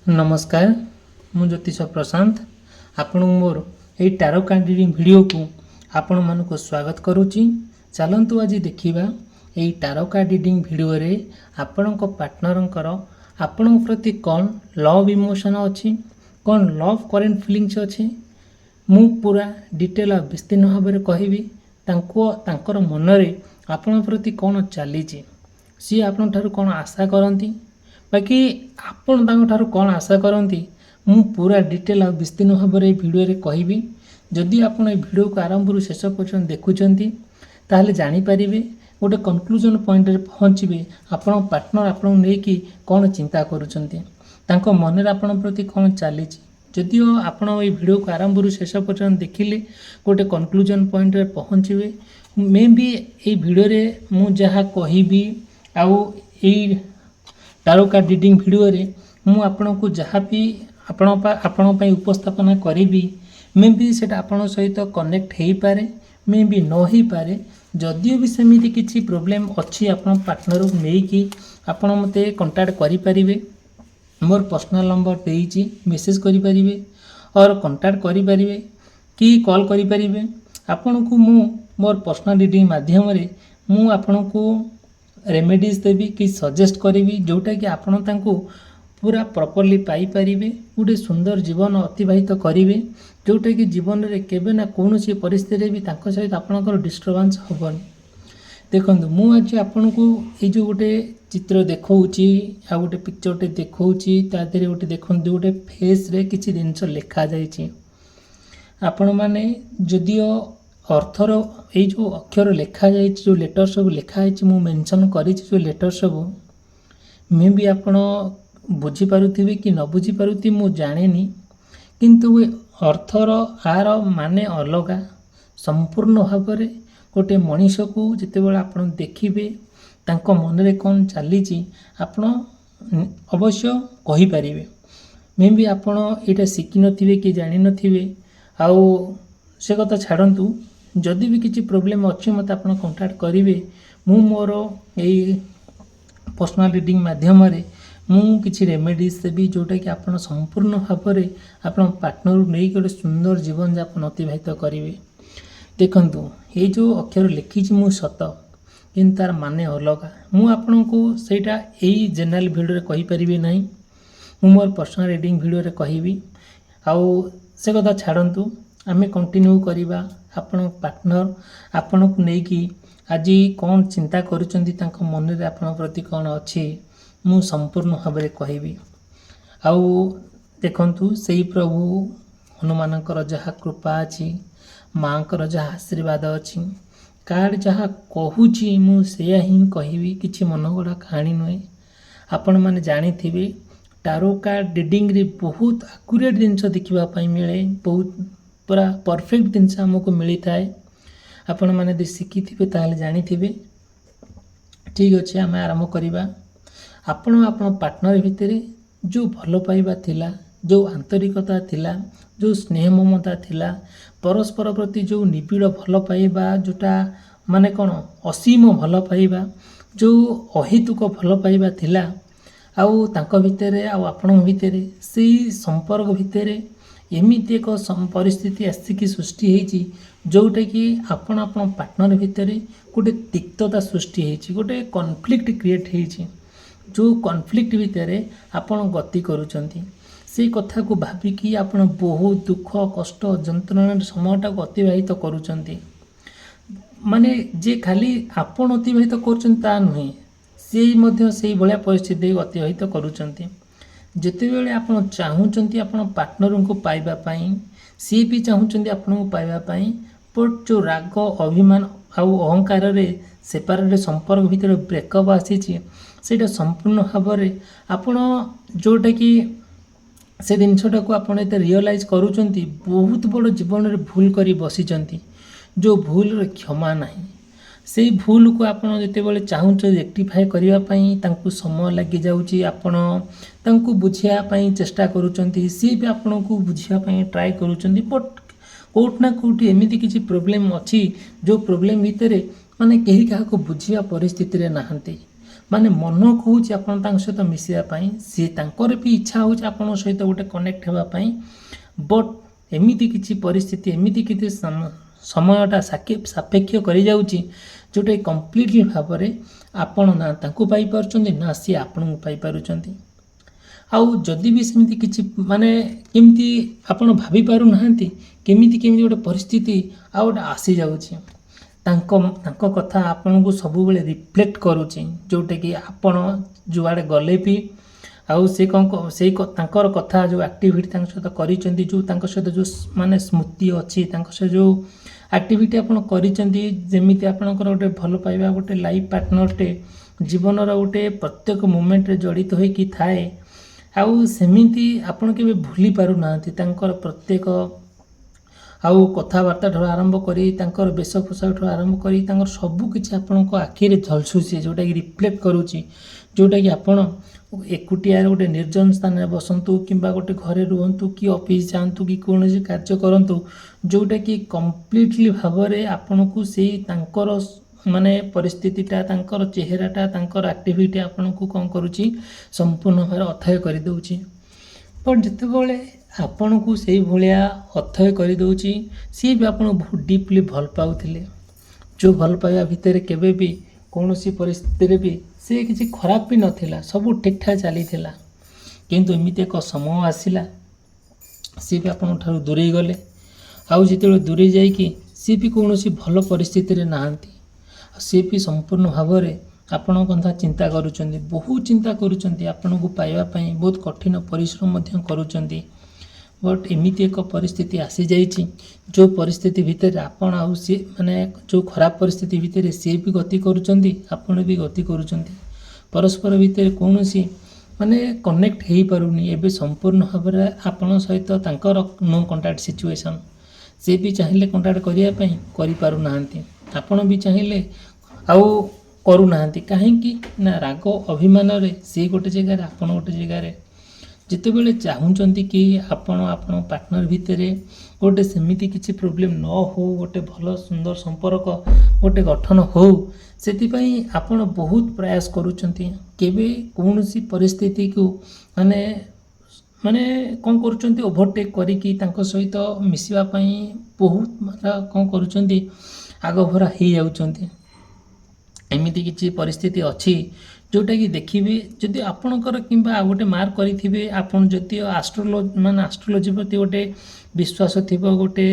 नमस्कार मु ज्योतिष प्रशांत आपण मोर ये टारो कार्ड रीडिंग वीडियो को आपण मानक स्वागत करुच्ची। चलतु आज देखा ये टारो कार्ड रीडिंग वीडियो रे आपण पार्टनर आपण प्रति कौन लव इमोशन अच्छी कौन लव करेन्ट फिलिंग्स अच्छी मु पूरा डिटेल और विस्तीर्ण भाव में कहबी तांकर मनरे आपण प्रति कौन चली सी आपण ठारू कौन आशा करती बाकी आपण तांको ठारू कौन आशा करती मु पूरा डिटेल और विस्तीर्ण भाव में वीडियो रे कहबी। जदि आपण ये वीडियो को आरंभ रू शेष पर्यंत देखुचंती ताहले जानि परिबे गोटे कंक्लूजन पॉइंट रे पहुँचे आपण पार्टनर आपण नेकी कौन चिंता करुचंती तांको मन रे आपण प्रति कौन चली जदिओ आपण ये वीडियो को आरंभ रू शेष पर्यंत देखिले गोटे कंक्लूजन पॉइंट रे पहुँचे मे भी ये वीडियो रे मु जहाँ कहबी आउ ये टारो कार्ड रीडिंग वीडियो रे मु आपण को जहाँ भी आपण उपस्थापना करी मे भी सेटा आपण सहित कनेक्ट हो पारे मे भी न हो पारे जदिओ भी सेमिति किसी प्रोब्लेम अच्छी आपण पार्टनर को लेकिन आपण मते कांटेक्ट करि परिबे। मोर पर्सनल नंबर देइछि मेसेज करि परिबे और कांटेक्ट करि परिबे कि कॉल करि परिबे। आपण को मु मोर पर्सनल रीडिंग माध्यम रे मु आपण को रेमेडीज देवी कि सजेस्ट करी जोटा कि आपण तांको पूरा प्रॉपर्ली पाई परिबे गोटे सुंदर जीवन अतिबाहित करेंगे जोटा कि जीवन रे केबे ना कौन सी परिस्थिति भी तांको सहित आपणकर डिस्टर्बेंस हेबनी। देखंतु मु आज आपण को ये जो गोटे चित्र देखौची आ गोटे पिक्चरटे देखौची ता देरे गोटे देखंतु गोटे फेस रे किछि जिंस लिखा जाइछि। आपण माने जदिओ अर्थर ये जो अक्षर लिखा जाइए जो लेटर सब लिखाई मु मेंशन करी जो लेटर सब मे भी आपण बुझीपारे कि न बुझीपारे मु जाने किंतु अर्थर आर माने अलग संपूर्ण भाव में गोटे मनीष को जितेबाला आप देखिए तांको मन रे कौन चली आपण अवश्य कहींपारे मे भी आपण यहाँ शिखि नथिबे कि जानि नथिबे आउ से कथा छाड़ू जदि भी किसी प्रोब्लेम अच्छी मत आप कांटेक्ट करेंगे मु मोर यही पर्सनल रीडिंग माध्यम रे मु किसी रेमेडीज देवी जोटा कि आप संपूर्ण भाव में आप पार्टनर नहीं गोटे सुंदर जीवन यापन अतिबाहित करेंगे। देखंतु ये जो अक्षर लिखी मु सत कि तार माने अलग मु आपन को सेटा यही जनरल वीडियो रे कहि परिबे नहीं मु मोर पर्सनल रीडिंग वीडियो रे कहबी आउ से कथा छाड़ंतु आमे कंटिन्यू करिबा। आपण पार्टनर आपण को लेकिन आज कौन चिंता करुचंती तांको मन रे आपण प्रति कौन अच्छी मु संपूर्ण भाव में कहबी। आउ देखंतु सही प्रभु हनुमानकर जहाँ कृपा अच्छी माँकर जहाँ आशीर्वाद अच्छी कार्ड जहाँ कहूची मु सेया ही कहबी किछि मन गड़ा कहानी नुहे। आपण माने जानिथिबे टारो कार्ड रीडिंग रे बहुत एक्यूरेट जिनस देखिबा पई मिले बहुत पूरा परफेक्ट जिनस हमको मिली थाए। आपण माने दे शिखिथिबे ताले जानिथिबे। ठीक अच्छे आम आरंभ करवा। आपण पार्टनर भितर जो भल पाइबा थिला जो आंतरिकता थिला जो स्नेह ममता थिला परस्पर प्रति जो निबिड़ भल पाइबा जोटा माने कौन असीम भल पाइबा जो अहेतुक भल पाइबा थिला आउ तांको भितर आउ आपण भितर से संपर्क भितर एमती एक परिस्थिति आसिकी सृष्टि होती जोटा कि आपण पार्टनर भितर गोटे तिक्तता सृष्टि होती गोटे कॉन्फ्लिक्ट क्रिएट होती जो कॉन्फ्लिक्ट भितर आपण गति करुचंती से कथा को भाविकी आपण बहुत दुख कष्ट जंत्रणा समयटा को अतिबाहित करुचंती माने जे खाली आपण अतिबाहित करुचंती ता नुहे से मध्य से भलिया परिस्थिति अतिबाहित करुचंती। जितेबले आप चाहूँगी आप पार्टनर को पाइबापी सी भी चाहूँगी आपन को पाइबापी बट जो राग अभिमान आउ अहंकार सेपारेट संपर्क भितर ब्रेकअप आसी सेटा संपूर्ण भाव में आपण जोटा कि से जिनसटा को आप रियलाइज करुँच बहुत बड़ जीवन में भूल कर बसीचंती जो भूल क्षमा नहीं से भूल को आप जितेबाला चाहूँ रेक्टिफाए करने समय लगी जाऊँगी आपण तांको बुझापी चेष्टा करुँच सी भी आपण को बुझापी ट्राए करुँच बट कोटना कोटी एमती किसी प्रोब्लेम अच्छी जो प्रोब्लेम भितर माने कहीं क्या बुझा परिस्थिति रे नहांती ମାନେ ମନ କହୁଛି ଆପଣ ତାଙ୍କ ସହିତ ମିଶିବା ପାଇଁ, ସିଏ ତାଙ୍କର ବି ଇଚ୍ଛା ହେଉଛି ଆପଣଙ୍କ ସହିତ ଗୋଟେ କନେକ୍ଟ ହେବା ପାଇଁ। ବଟ୍ ଏମିତି କିଛି ପରିସ୍ଥିତି, ଏମିତି କିଛି ସମୟଟା ସାପେକ୍ଷ କରିଯାଉଛି ଯେଉଁଟାକି କମ୍ପ୍ଲିଟଲି ଭାବରେ ଆପଣ ନା ତାଙ୍କୁ ପାଇପାରୁଛନ୍ତି ନା ସିଏ ଆପଣଙ୍କୁ ପାଇପାରୁଛନ୍ତି। ଆଉ ଯଦି ବି ସେମିତି କିଛି ମାନେ କେମିତି ଆପଣ ଭାବି ପାରୁନାହାନ୍ତି, କେମିତି ଗୋଟେ ପରିସ୍ଥିତି ଆଉ ଗୋଟେ ଆସିଯାଉଛି, ତାଙ୍କ କଥା ଆପଣଙ୍କୁ ସବୁବେଳେ ରିଫ୍ଲେକ୍ଟ କରୁଛି, ଯେଉଁଟାକି ଆପଣ ଯୁଆଡ଼େ ଗଲେ ବି ଆଉ ସେ ତାଙ୍କର କଥା ଯେଉଁ ଆକ୍ଟିଭିଟି ତାଙ୍କ ସହିତ କରିଛନ୍ତି, ଯେଉଁ ତାଙ୍କ ସହିତ ଯେଉଁ ମାନେ ସ୍ମୃତି ଅଛି, ତାଙ୍କ ସହିତ ଯେଉଁ ଆକ୍ଟିଭିଟି ଆପଣ କରିଛନ୍ତି, ଯେମିତି ଆପଣଙ୍କର ଗୋଟେ ଭଲ ପାଇବା ଗୋଟେ ଲାଇଫ୍ ପାର୍ଟନରଟେ ଜୀବନର ଗୋଟେ ପ୍ରତ୍ୟେକ ମୁମେଣ୍ଟରେ ଜଡ଼ିତ ହୋଇକି ଥାଏ। ଆଉ ସେମିତି ଆପଣ କେବେ ଭୁଲି ପାରୁନାହାନ୍ତି ତାଙ୍କର ପ୍ରତ୍ୟେକ ଆଉ କଥାବାର୍ତ୍ତା ଠାରୁ ଆରମ୍ଭ କରି ତାଙ୍କର ବେଶପୋଷାକ ଠାରୁ ଆରମ୍ଭ କରି ତାଙ୍କର ସବୁ କିଛି ଆପଣଙ୍କ ଆଖିରେ ଝଲସୁଛି, ଯେଉଁଟାକି ରିଫ୍ଲେକ୍ଟ କରୁଛି, ଯେଉଁଟାକି ଆପଣ ଏକୁଟିଆ ଗୋଟେ ନିର୍ଜନ ସ୍ଥାନରେ ବସନ୍ତୁ କିମ୍ବା ଗୋଟେ ଘରେ ରୁହନ୍ତୁ କି ଅଫିସ୍ ଯାଆନ୍ତୁ କି କୌଣସି କାର୍ଯ୍ୟ କରନ୍ତୁ, ଯେଉଁଟାକି କମ୍ପ୍ଲିଟଲି ଭାବରେ ଆପଣଙ୍କୁ ସେଇ ତାଙ୍କର ମାନେ ପରିସ୍ଥିତିଟା, ତାଙ୍କର ଚେହେରାଟା, ତାଙ୍କର ଆକ୍ଟିଭିଟି ଆପଣଙ୍କୁ କ'ଣ କରୁଛି, ସମ୍ପୂର୍ଣ୍ଣ ଭାବରେ ଅଥୟ କରିଦେଉଛି। ବଟ୍ ଯେତେବେଳେ ଆପଣଙ୍କୁ ସେଇ ଭଳିଆ ଅଥୟ କରିଦେଉଛି, ସିଏ ବି ଆପଣଙ୍କୁ ବହୁତ ଡିପ୍ଲି ଭଲ ପାଉଥିଲେ, ଯେଉଁ ଭଲ ପାଇବା ଭିତରେ କେବେ ବି କୌଣସି ପରିସ୍ଥିତିରେ ବି ସେ କିଛି ଖରାପ ବି ନଥିଲା, ସବୁ ଠିକ୍ଠାକ୍ ଚାଲିଥିଲା। କିନ୍ତୁ ଏମିତି ଏକ ସମୟ ଆସିଲା, ସିଏ ବି ଆପଣଙ୍କ ଠାରୁ ଦୂରେଇ ଗଲେ। ଆଉ ଯେତେବେଳେ ଦୂରେଇ ଯାଇକି ସିଏ ବି କୌଣସି ଭଲ ପରିସ୍ଥିତିରେ ନାହାନ୍ତି, ସିଏ ବି ସମ୍ପୂର୍ଣ୍ଣ ଭାବରେ ଆପଣଙ୍କ କଥା ଚିନ୍ତା କରୁଛନ୍ତି, ବହୁତ ଚିନ୍ତା କରୁଛନ୍ତି ଆପଣଙ୍କୁ ପାଇବା ପାଇଁ, ବହୁତ କଠିନ ପରିଶ୍ରମ ମଧ୍ୟ କରୁଛନ୍ତି। ବଟ୍ ଏମିତି ଏକ ପରିସ୍ଥିତି ଆସିଯାଇଛି, ଯେଉଁ ପରିସ୍ଥିତି ଭିତରେ ଆପଣ ଆଉ ସିଏ ମାନେ ଯେଉଁ ଖରାପ ପରିସ୍ଥିତି ଭିତରେ ସିଏ ବି ଗତି କରୁଛନ୍ତି, ଆପଣ ବି ଗତି କରୁଛନ୍ତି। ପରସ୍ପର ଭିତରେ କୌଣସି ମାନେ କନେକ୍ଟ ହେଇପାରୁନି। ଏବେ ସମ୍ପୂର୍ଣ୍ଣ ଭାବରେ ଆପଣଙ୍କ ସହିତ ତାଙ୍କର ନୋ କଣ୍ଟାକ୍ଟ ସିଚୁଏସନ୍। ସେ ବି ଚାହିଁଲେ କଣ୍ଟାକ୍ଟ କରିବା ପାଇଁ କରିପାରୁନାହାନ୍ତି, ଆପଣ ବି ଚାହିଁଲେ ଆଉ କରୁନାହାନ୍ତି। କାହିଁକି ନା ରାଗ ଅଭିମାନରେ ସେ ଗୋଟେ ଜାଗାରେ, ଆପଣ ଗୋଟେ ଜାଗାରେ। ଯେତେବେଳେ ଚାହୁଁଛନ୍ତି କି ଆପଣ ଆପଣଙ୍କ ପାର୍ଟନର ଭିତରେ ଗୋଟେ ସେମିତି କିଛି ପ୍ରୋବ୍ଲେମ୍ ନ ହେଉ, ଗୋଟେ ଭଲ ସୁନ୍ଦର ସମ୍ପର୍କ ଗୋଟେ ଗଠନ ହେଉ, ସେଥିପାଇଁ ଆପଣ ବହୁତ ପ୍ରୟାସ କରୁଛନ୍ତି। କେବେ କୌଣସି ପରିସ୍ଥିତିକୁ ମାନେ କ'ଣ କରୁଛନ୍ତି, ଓଭରଟେକ୍ କରିକି ତାଙ୍କ ସହିତ ମିଶିବା ପାଇଁ ବହୁତ ମାତ୍ରା କ'ଣ କରୁଛନ୍ତି, ଆଗଭରା ହେଇଯାଉଛନ୍ତି। ଏମିତି କିଛି ପରିସ୍ଥିତି ଅଛି ଯେଉଁଟାକି ଦେଖିବେ, ଯଦି ଆପଣଙ୍କର କିମ୍ବା ଆଉ ଗୋଟେ ମାର୍କ କରିଥିବେ, ଆପଣ ଯଦି ଆଷ୍ଟ୍ରୋଲୋଜି ପ୍ରତି ଗୋଟେ ବିଶ୍ୱାସ ଥିବ, ଗୋଟେ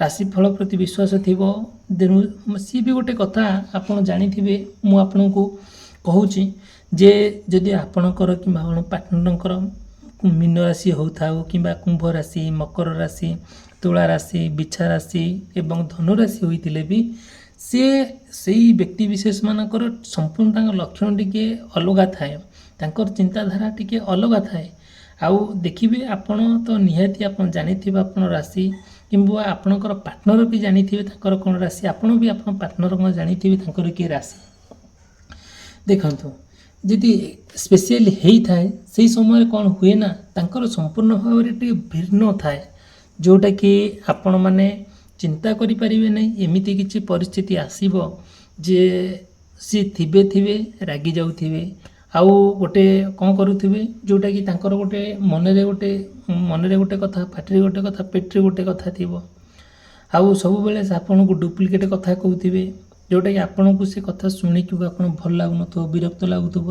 ରାଶିଫଳ ପ୍ରତି ବିଶ୍ୱାସ ଥିବ, ତେଣୁ ସିଏ ବି ଗୋଟେ କଥା ଆପଣ ଜାଣିଥିବେ। ମୁଁ ଆପଣଙ୍କୁ କହୁଛି ଯେ ଯଦି ଆପଣଙ୍କର କିମ୍ବା ଆପଣ ପାର୍ଟନରଙ୍କର ମୀନ ରାଶି ହେଉଥାଉ କିମ୍ବା କୁମ୍ଭ ରାଶି, ମକର ରାଶି, ତୁଳା ରାଶି, ବିଛା ରାଶି ଏବଂ ଧନୁ ରାଶି ହୋଇଥିଲେ ବି ସିଏ ସେଇ ବ୍ୟକ୍ତି ବିଶେଷମାନଙ୍କର ସମ୍ପୂର୍ଣ୍ଣ ତାଙ୍କ ଲକ୍ଷଣ ଟିକେ ଅଲଗା ଥାଏ, ତାଙ୍କର ଚିନ୍ତାଧାରା ଟିକେ ଅଲଗା ଥାଏ। ଆଉ ଦେଖିବେ, ଆପଣ ତ ନିହାତି ଆପଣ ଜାଣିଥିବେ ଆପଣ ରାଶି, କିମ୍ବା ଆପଣଙ୍କର ପାର୍ଟନର ବି ଜାଣିଥିବେ ତାଙ୍କର କ'ଣ ରାଶି, ଆପଣ ବି ଆପଣ ପାର୍ଟନର କ'ଣ ଜାଣିଥିବେ ତାଙ୍କର କିଏ ରାଶି। ଦେଖନ୍ତୁ, ଯଦି ସ୍ପେଶିଆଲି ହେଇଥାଏ, ସେଇ ସମୟରେ କ'ଣ ହୁଏ ନା, ତାଙ୍କର ସମ୍ପୂର୍ଣ୍ଣ ଭାବରେ ଟିକେ ଭିନ୍ନ ଥାଏ, ଯେଉଁଟାକି ଆପଣମାନେ ଚିନ୍ତା କରିପାରିବେ ନାହିଁ। ଏମିତି କିଛି ପରିସ୍ଥିତି ଆସିବ ଯେ ସିଏ ଥିବେ ରାଗି ଯାଉଥିବେ, ଆଉ ଗୋଟେ କ'ଣ କରୁଥିବେ, ଯେଉଁଟାକି ତାଙ୍କର ଗୋଟେ ମନରେ ଗୋଟେ କଥା, ପାଟିରେ ଗୋଟେ କଥା, ପେଟରେ ଗୋଟେ କଥା ଥିବ। ଆଉ ସବୁବେଳେ ସେ ଆପଣଙ୍କୁ ଡୁପ୍ଲିକେଟ୍ କଥା କହୁଥିବେ, ଯେଉଁଟାକି ଆପଣଙ୍କୁ ସେ କଥା ଶୁଣିକି ଆପଣ ଭଲ ଲାଗୁନଥିବ, ବିରକ୍ତ ଲାଗୁଥିବ,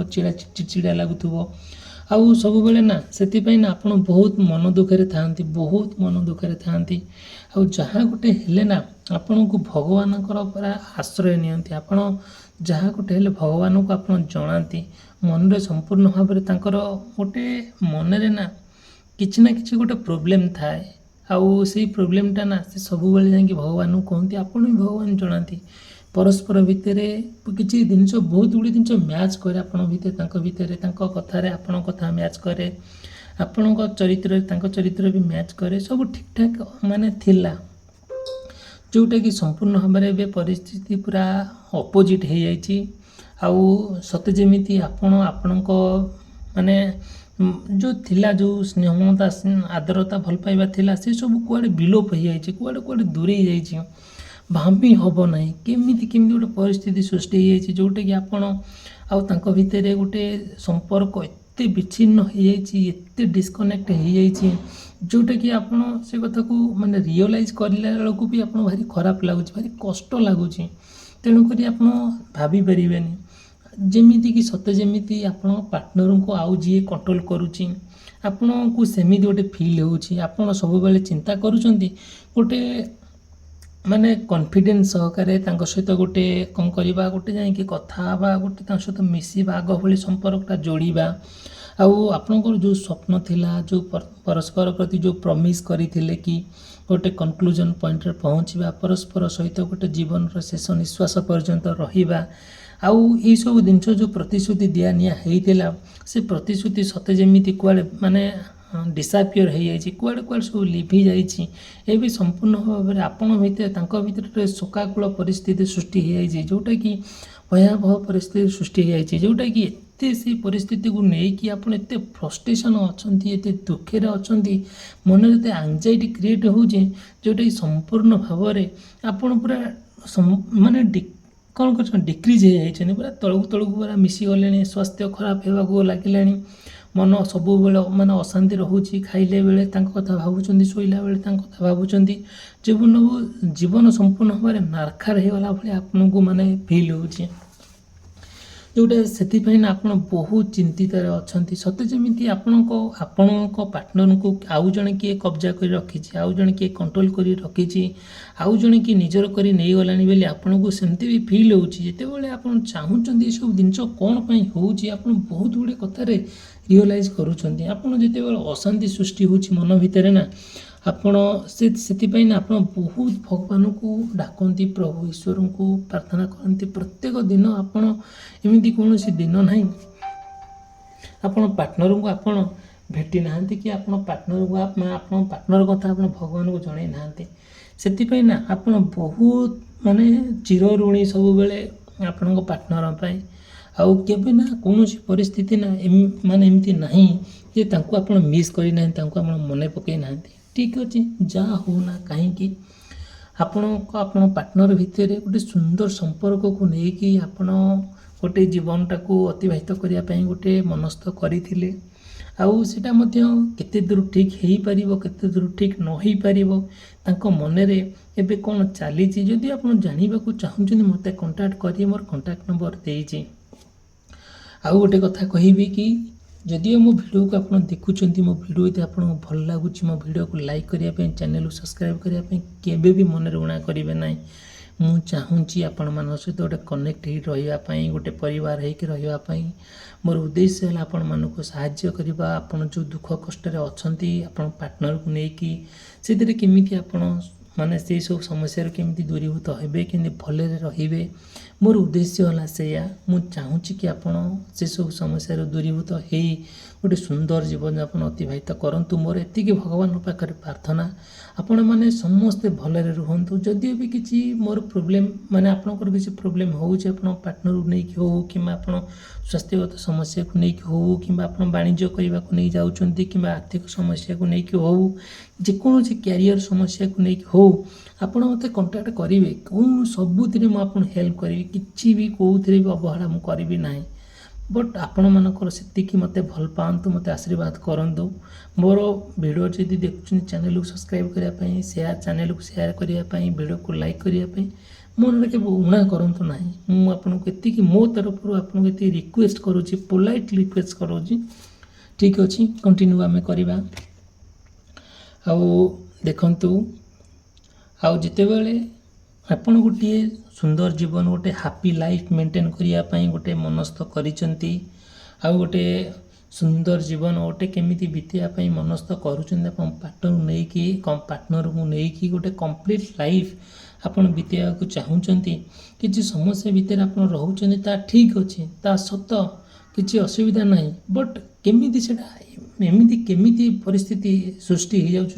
ଚିଡ଼ା ଲାଗୁଥିବ। ଆଉ ସବୁବେଳେ ନା, ସେଥିପାଇଁ ନା ଆପଣ ବହୁତ ମନ ଦୁଃଖରେ ଥାଆନ୍ତି। ଆଉ ଯାହା ଗୋଟେ ହେଲେ ନା, ଆପଣଙ୍କୁ ଭଗବାନଙ୍କର ପୁରା ଆଶ୍ରୟ ନିଅନ୍ତି। ଆପଣ ଯାହା ଗୋଟେ ହେଲେ ଭଗବାନଙ୍କୁ ଆପଣ ଜଣାନ୍ତି, ମନରେ ସମ୍ପୂର୍ଣ୍ଣ ଭାବରେ ତାଙ୍କର ଗୋଟେ ମନରେ ନା କିଛି ଗୋଟେ ପ୍ରୋବ୍ଲେମ୍ ଥାଏ। ଆଉ ସେଇ ପ୍ରୋବ୍ଲେମ୍ଟା ନା ସେ ସବୁବେଳେ ଯାଇକି ଭଗବାନଙ୍କୁ କହନ୍ତି, ଆପଣ ବି ଭଗବାନ ଜଣାନ୍ତି। ପରସ୍ପର ଭିତରେ କିଛି ଜିନିଷ, ବହୁତ ଗୁଡ଼ିଏ ଜିନିଷ ମ୍ୟାଚ୍ କରେ ଆପଣଙ୍କ ଭିତରେ, ତାଙ୍କ ଭିତରେ, ତାଙ୍କ କଥାରେ ଆପଣଙ୍କ କଥା ମ୍ୟାଚ୍ କରେ, ଆପଣଙ୍କ ଚରିତ୍ରରେ ତାଙ୍କ ଚରିତ୍ର ବି ମ୍ୟାଚ୍ କରେ, ସବୁ ଠିକ୍ଠାକ୍ ଥିଲା। ଯେଉଁଟାକି ସମ୍ପୂର୍ଣ୍ଣ ଭାବରେ ଏବେ ପରିସ୍ଥିତି ପୁରା ଅପୋଜିଟ୍ ହେଇଯାଇଛି। ଆଉ ସତେ ଯେମିତି ଆପଣଙ୍କ ଯେଉଁ ଥିଲା, ଯେଉଁ ସ୍ନେହ ମମତା, ଆଦରତା, ଭଲ ପାଇବା ଥିଲା, ସେସବୁ କୁଆଡ଼େ ବିଲୋପ ହେଇଯାଇଛି, କୁଆଡ଼େ ଦୂରେଇ ଯାଇଛି, ଭାବି ହେବ ନାହିଁ। କେମିତି ଗୋଟେ ପରିସ୍ଥିତି ସୃଷ୍ଟି ହେଇଯାଇଛି, ଯେଉଁଟାକି ଆପଣ ଆଉ ତାଙ୍କ ଭିତରେ ଗୋଟେ ସମ୍ପର୍କ ଏତେ ବିଚ୍ଛିନ୍ନ ହେଇଯାଇଛି, ଏତେ ଡିସକନେକ୍ଟ ହେଇଯାଇଛି, ଯେଉଁଟାକି ଆପଣ ସେ କଥାକୁ ମାନେ ରିଅଲାଇଜ୍ କରିଲା ବେଳକୁ ବି ଆପଣ ଭାରି ଖରାପ ଲାଗୁଛି, ଭାରି କଷ୍ଟ ଲାଗୁଛି। ତେଣୁକରି ଆପଣ ଭାବିପାରିବେନି ଯେମିତିକି ସତେ ଯେମିତି ଆପଣ ପାର୍ଟନରଙ୍କୁ ଆଉ ଯିଏ କଣ୍ଟ୍ରୋଲ କରୁଛି, ଆପଣଙ୍କୁ ସେମିତି ଗୋଟେ ଫିଲ୍ ହେଉଛି। ଆପଣ ସବୁବେଳେ ଚିନ୍ତା କରୁଛନ୍ତି ଗୋଟେ ମାନେ କନଫିଡେନ୍ସ ସହକାରେ ତାଙ୍କ ସହିତ ଗୋଟେ କ'ଣ କରିବା, ଗୋଟେ ଯାଇକି କଥା ହେବା, ଗୋଟେ ତାଙ୍କ ସହିତ ମିଶିବା, ଆଗ ଭଳି ସମ୍ପର୍କଟା ଯୋଡ଼ିବା। ଆଉ ଆପଣଙ୍କର ଯେଉଁ ସ୍ୱପ୍ନ ଥିଲା, ଯେଉଁ ପରସ୍ପର ପ୍ରତି ଯେଉଁ ପ୍ରମିସ୍ କରିଥିଲେ କି ଗୋଟେ କନକ୍ଲୁଜନ୍ ପଏଣ୍ଟରେ ପହଞ୍ଚିବା, ପରସ୍ପର ସହିତ ଗୋଟେ ଜୀବନର ଶେଷ ନିଶ୍ୱାସ ପର୍ଯ୍ୟନ୍ତ ରହିବା, ଆଉ ଏଇସବୁ ଜିନିଷ ଯେଉଁ ପ୍ରତିଶ୍ରୁତି ଦିଆ ନିଆ ହେଇଥିଲା, ସେ ପ୍ରତିଶ୍ରୁତି ସତେ ଯେମିତି କୁଆଡ଼େ ମାନେ ଡିସାପିୟର ହେଇଯାଇଛି, କୁଆଡ଼େ କୁଆଡ଼େ ସବୁ ଲିଭି ଯାଇଛି। ଏବେ ସମ୍ପୂର୍ଣ୍ଣ ଭାବରେ ଆପଣ ଭିତରେ ତାଙ୍କ ଭିତରେ ଗୋଟେ ଶୋକାକୁଳ ପରିସ୍ଥିତି ସୃଷ୍ଟି ହେଇଯାଇଛି, ଯେଉଁଟାକି ଭୟାବହ ପରିସ୍ଥିତି ସୃଷ୍ଟି ହେଇଯାଇଛି, ଯେଉଁଟାକି ଏତେ ସେଇ ପରିସ୍ଥିତିକୁ ନେଇକି ଆପଣ ଏତେ ଫ୍ରଷ୍ଟ୍ରେସନ୍ ଅଛନ୍ତି, ଏତେ ଦୁଃଖରେ ଅଛନ୍ତି, ମନରେ ଏତେ ଆଙ୍ଗଜାଇଟି କ୍ରିଏଟ୍ ହେଉଛି, ଯେଉଁଟାକି ସମ୍ପୂର୍ଣ୍ଣ ଭାବରେ ଆପଣ ପୁରା ମାନେ କ'ଣ କରୁଛନ୍ତି, ଡିକ୍ରିଜ୍ ହେଇଯାଇଛନ୍ତି, ପୁରା ତଳକୁ ତଳକୁ ପୁରା ମିଶିଗଲେଣି, ସ୍ୱାସ୍ଥ୍ୟ ଖରାପ ହେବାକୁ ଲାଗିଲାଣି, ମନ ସବୁବେଳେ ମାନେ ଅଶାନ୍ତି ରହୁଛି, ଖାଇଲେ ବେଳେ ତାଙ୍କ କଥା ଭାବୁଛନ୍ତି, ଶୋଇଲା ବେଳେ ତାଙ୍କ କଥା ଭାବୁଛନ୍ତି, ଜୀବନ ସମ୍ପୂର୍ଣ୍ଣ ଭାବରେ ନାରଖାର ହେଇଗଲା ଭଳି ଆପଣଙ୍କୁ ମାନେ ଫିଲ୍ ହେଉଛି, ଯେଉଁଟା ସେଥିପାଇଁ ନା ଆପଣ ବହୁତ ଚିନ୍ତିତରେ ଅଛନ୍ତି। ସତେ ଯେମିତି ଆପଣଙ୍କ ପାର୍ଟନରଙ୍କୁ ଆଉ ଜଣେ କିଏ କବ୍ଜା କରି ରଖିଛି, ଆଉ ଜଣେ କିଏ କଣ୍ଟ୍ରୋଲ କରି ରଖିଛି, ଆଉ ଜଣେ କିଏ ନିଜର କରି ନେଇଗଲାଣି ବୋଲି ଆପଣଙ୍କୁ ସେମିତି ବି ଫିଲ୍ ହେଉଛି। ଯେତେବେଳେ ଆପଣ ଚାହୁଁଛନ୍ତି ଏସବୁ ଜିନିଷ କ'ଣ ପାଇଁ ହେଉଛି, ଆପଣ ବହୁତ ଗୁଡ଼ିଏ କଥାରେ ରିଅଲାଇଜ୍ କରୁଛନ୍ତି। ଆପଣ ଯେତେବେଳେ ଅଶାନ୍ତି ସୃଷ୍ଟି ହେଉଛି ମନ ଭିତରେ ନା, ଆପଣ ସେଥିପାଇଁ ନା ଆପଣ ବହୁତ ଭଗବାନଙ୍କୁ ଡାକନ୍ତି, ପ୍ରଭୁ ଈଶ୍ୱରଙ୍କୁ ପ୍ରାର୍ଥନା କରନ୍ତି। ପ୍ରତ୍ୟେକ ଦିନ ଆପଣ ଏମିତି କୌଣସି ଦିନ ନାହିଁ ଆପଣ ପାର୍ଟନରଙ୍କୁ ଆପଣ ଭେଟି ନାହାନ୍ତି କି ଆପଣ ପାର୍ଟନର କଥା ଆପଣ ଭଗବାନଙ୍କୁ ଜଣାଇ ନାହାନ୍ତି। ସେଥିପାଇଁ ନା ଆପଣ ବହୁତ ମାନେ ଚିରଋଣୀ ସବୁବେଳେ ଆପଣଙ୍କ ପାର୍ଟନର ପାଇଁ। ଆଉ କେବେ ନା କୌଣସି ପରିସ୍ଥିତି ନା ମାନେ ଏମିତି ନାହିଁ ଯେ ତାଙ୍କୁ ଆପଣ ମିସ୍ କରିନାହାନ୍ତି, ତାଙ୍କୁ ଆପଣ ମନେ ପକାଇ ନାହାନ୍ତି। ଠିକ୍ ଅଛି, ଯାହା ହଉ ନା କାହିଁକି ଆପଣ ପାର୍ଟନର ଭିତରେ ଗୋଟେ ସୁନ୍ଦର ସମ୍ପର୍କକୁ ନେଇକି ଆପଣ ଗୋଟେ ଜୀବନଟାକୁ ଅତିବାହିତ କରିବା ପାଇଁ ଗୋଟେ ମନସ୍ଥ କରିଥିଲେ। ଆଉ ସେଇଟା ମଧ୍ୟ କେତେ ଦୂର ଠିକ୍ ହେଇପାରିବ, କେତେ ଦୂର ଠିକ୍ ନ ହେଇପାରିବ, ତାଙ୍କ ମନରେ ଏବେ କ'ଣ ଚାଲିଛି, ଯଦି ଆପଣ ଜାଣିବାକୁ ଚାହୁଁଛନ୍ତି ମୋତେ କଣ୍ଟାକ୍ଟ କରିବେ, ମୋର କଣ୍ଟାକ୍ଟ ନମ୍ବର ଦେଇଛି। ଆଉ ଗୋଟେ କଥା କହିବି କି ଯଦିଓ ମୋ ଭିଡ଼ିଓକୁ ଆପଣ ଦେଖୁଛନ୍ତି, ମୋ ଭିଡ଼ିଓ ଯଦି ଆପଣଙ୍କୁ ଭଲ ଲାଗୁଛି, ମୋ ଭିଡ଼ିଓକୁ ଲାଇକ୍ କରିବା ପାଇଁ, ଚ୍ୟାନେଲକୁ ସବସ୍କ୍ରାଇବ୍ କରିବା ପାଇଁ କେବେ ବି ମନରେ ଉଣା କରିବେ ନାହିଁ। ମୁଁ ଚାହୁଁଛି ଆପଣମାନଙ୍କ ସହିତ ଗୋଟେ କନେକ୍ଟ ହେଇ ରହିବା ପାଇଁ, ଗୋଟେ ପରିବାର ହେଇକି ରହିବା ପାଇଁ। ମୋର ଉଦ୍ଦେଶ୍ୟ ହେଲା ଆପଣମାନଙ୍କୁ ସାହାଯ୍ୟ କରିବା। ଆପଣ ଯେଉଁ ଦୁଃଖ କଷ୍ଟରେ ଅଛନ୍ତି ଆପଣ ପାର୍ଟନରକୁ ନେଇକି, ସେଥିରେ କେମିତି ଆପଣ ମାନେ ସେଇ ସବୁ ସମସ୍ୟାରୁ କେମିତି ଦୂରୀଭୂତ ହେବେ, କେମିତି ଭଲରେ ରହିବେ, ମୋର ଉଦ୍ଦେଶ୍ୟ ହେଲା ସେଇଆ। ମୁଁ ଚାହୁଁଛି କି ଆପଣ ସେସବୁ ସମସ୍ୟାରୁ ଦୂରୀଭୂତ ହେଇ ଗୋଟେ ସୁନ୍ଦର ଜୀବନଯାପନ ଅତିବାହିତ କରନ୍ତୁ। ମୋର ଏତିକି ଭଗବାନଙ୍କ ପାଖରେ ପ୍ରାର୍ଥନା, ଆପଣମାନେ ସମସ୍ତେ ଭଲରେ ରୁହନ୍ତୁ। ଯଦିଓ ବି କିଛି ମୋର ପ୍ରୋବ୍ଲେମ୍ ମାନେ ଆପଣଙ୍କର କିଛି ପ୍ରୋବ୍ଲେମ୍ ହେଉଛି, ଆପଣ ପାର୍ଟନରକୁ ନେଇକି ହେଉ, କିମ୍ବା ଆପଣ ସ୍ୱାସ୍ଥ୍ୟଗତ ସମସ୍ୟାକୁ ନେଇକି ହେଉ, କିମ୍ବା ଆପଣ ବାଣିଜ୍ୟ କରିବାକୁ ନେଇ ଯାଉଛନ୍ତି, କିମ୍ବା ଆର୍ଥିକ ସମସ୍ୟାକୁ ନେଇକି ହେଉ, ଯେକୌଣସି କ୍ୟାରିୟର ସମସ୍ୟାକୁ ନେଇକି ହେଉ, ଆପଣ ମୋତେ କଣ୍ଟାକ୍ଟ କରିବେ। ସବୁଥିରେ ମୁଁ ଆପଣଙ୍କୁ ହେଲ୍ପ କରିବି, କିଛି ବି କେଉଁଥିରେ ବି ଅବହେଳା ମୁଁ କରିବି ନାହିଁ। ବଟ୍ ଆପଣମାନଙ୍କର ସେତିକି ମୋତେ ଭଲ ପାଆନ୍ତୁ, ମୋତେ ଆଶୀର୍ବାଦ କରନ୍ତୁ। ମୋର ଭିଡ଼ିଓ ଯଦି ଦେଖୁଛନ୍ତି ଚ୍ୟାନେଲକୁ ସବସ୍କ୍ରାଇବ୍ କରିବା ପାଇଁ, ଚ୍ୟାନେଲକୁ ସେୟାର କରିବା ପାଇଁ, ଭିଡ଼ିଓକୁ ଲାଇକ୍ କରିବା ପାଇଁ ମନରେ କେବେ ଉଣା କରନ୍ତୁ ନାହିଁ। ମୁଁ ଆପଣଙ୍କୁ ଏତିକି ମୋ ତରଫରୁ ଆପଣଙ୍କୁ ଏତିକି ରିକ୍ୱେଷ୍ଟ କରୁଛି, ପୋଲାଇଟ୍ ରିକ୍ୱେଷ୍ଟ କରୁଛି। ଠିକ୍ ଅଛି, କଣ୍ଟିନ୍ୟୁ ଆମେ କରିବା। ଆଉ ଦେଖନ୍ତୁ, ଆଉ ଯେତେବେଳେ ଆପଣ ଗୋଟିଏ ସୁନ୍ଦର ଜୀବନ, ଗୋଟେ ହାପି ଲାଇଫ୍ ମେଣ୍ଟେନ୍ କରିବା ପାଇଁ ଗୋଟେ ମନସ୍ଥ କରିଛନ୍ତି, ଆଉ ଗୋଟେ ସୁନ୍ଦର ଜୀବନ ଗୋଟେ କେମିତି ବିତେଇବା ପାଇଁ ମନସ୍ଥ କରୁଛନ୍ତି, ଆପଣ ପାର୍ଟନରକୁ ନେଇକି ଗୋଟେ କମ୍ପ୍ଲିଟ୍ ଲାଇଫ୍ ଆପଣ ବିତେଇବାକୁ ଚାହୁଁଛନ୍ତି, କିଛି ସମସ୍ୟା ଭିତରେ ଆପଣ ରହୁଛନ୍ତି, ତା ଠିକ୍ ଅଛି, ତା ସତ, କିଛି ଅସୁବିଧା ନାହିଁ। ବଟ୍ କେମିତି ସେଇଟା ଏମିତି କେମିତି ପରିସ୍ଥିତି ସୃଷ୍ଟି ହେଇଯାଉଛି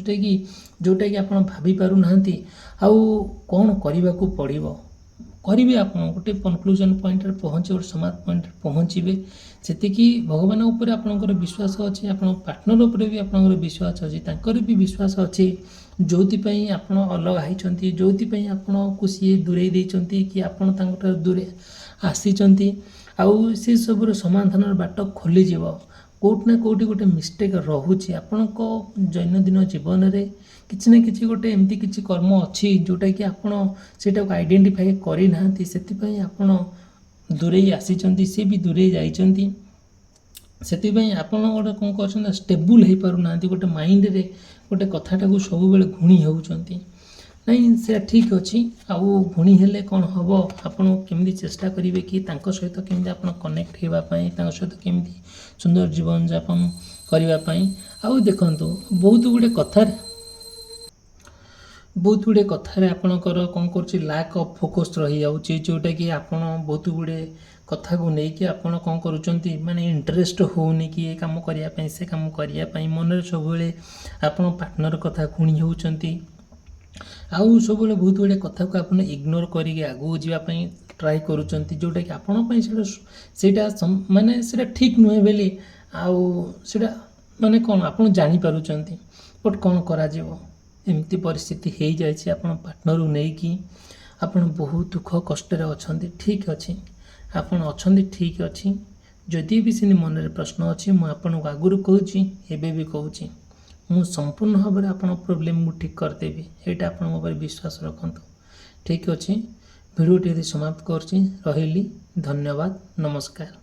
ଯେଉଁଟାକି ଆପଣ ଭାବି ପାରୁନାହାନ୍ତି, ଆଉ କ'ଣ କରିବାକୁ ପଡ଼ିବ କରିବେ। ଆପଣ ଗୋଟେ କନକ୍ଲୁଜନ୍ ପଏଣ୍ଟରେ ଗୋଟେ ସମାଧାନ ପଏଣ୍ଟରେ ପହଞ୍ଚିବେ। ସେତିକି ଭଗବାନ ଉପରେ ଆପଣଙ୍କର ବିଶ୍ୱାସ ଅଛି, ଆପଣଙ୍କ ପାର୍ଟନର ଉପରେ ବି ଆପଣଙ୍କର ବିଶ୍ୱାସ ଅଛି, ତାଙ୍କର ବି ବିଶ୍ୱାସ ଅଛି, ଯେଉଁଥିପାଇଁ ଆପଣ ଅଲଗା ହେଇଛନ୍ତି, ଯେଉଁଥିପାଇଁ ଆପଣଙ୍କୁ ସିଏ ଦୂରେଇ ଦେଇଛନ୍ତି କି ଆପଣ ତାଙ୍କଠାରୁ ଦୂରେ ଆସିଛନ୍ତି। आउ से सबुर समाधान बाट खोलीजिव कोट ना कोटी गोटे मिस्टेक रहुछि आपणक दैनंदिन जीवन रे किछि ना किछि गोटे एमती किछि कर्म अछि जोटा कि आपण सेटा को आइडेंटिफाई करि नाहंती सेति पई आपण दूरे आसीचंती से भी दूरे जाइचंती सेति पई आपण गोटे कोन करछन स्टेबल हे पारु नाहंती गोटे माइंड रे गोटे कथाटा को सब बेले घुणी होउचंती नहीं से ठीक अच्छी आउ घुणी हेले कौन हम आपन केमी चेष्टा करेंगे कि सहित केमी आप कनेक्ट होगापाई सहित केमी सुंदर जीवन यापन करने आउ देखु बहुत गुड़े कथार आपणकर कौन कर लैक ऑफ फोकस रही जाऊँगी जोटा कि आपन बहुत गुड़े कथा को लेकिन आपन कौन करुँच माने इंटरेस्ट होनी कि ये कम करने से कम करने मन सब आपन पार्टनर कथा खुणी होती आउ सब बहुत गुड़े कथा को आप इग्नोर करके आगू जावाई ट्राए करुँच जोटा कि आपटा माने से ठीक नुहे बोली आउटा माने कौन आप जानीपारुंट बट कौन करमती परिस्थिति हो जाए आप पार्टनर नहीं कि आप बहुत दुख कष्ट अच्छा ठीक अच्छे आपड़ अच्छा ठीक अच्छे जदि भी से मन में प्रश्न अच्छी मुझे आगुरी कहूँ एवं भी कहूँ मु संपूर्ण भाव में आप प्रोब्लेम को ठीक करदेवी यहाँ आप मोबाइल विश्वास रखु ठीक अच्छे भिडियोटी समाप्त कर रही धन्यवाद नमस्कार।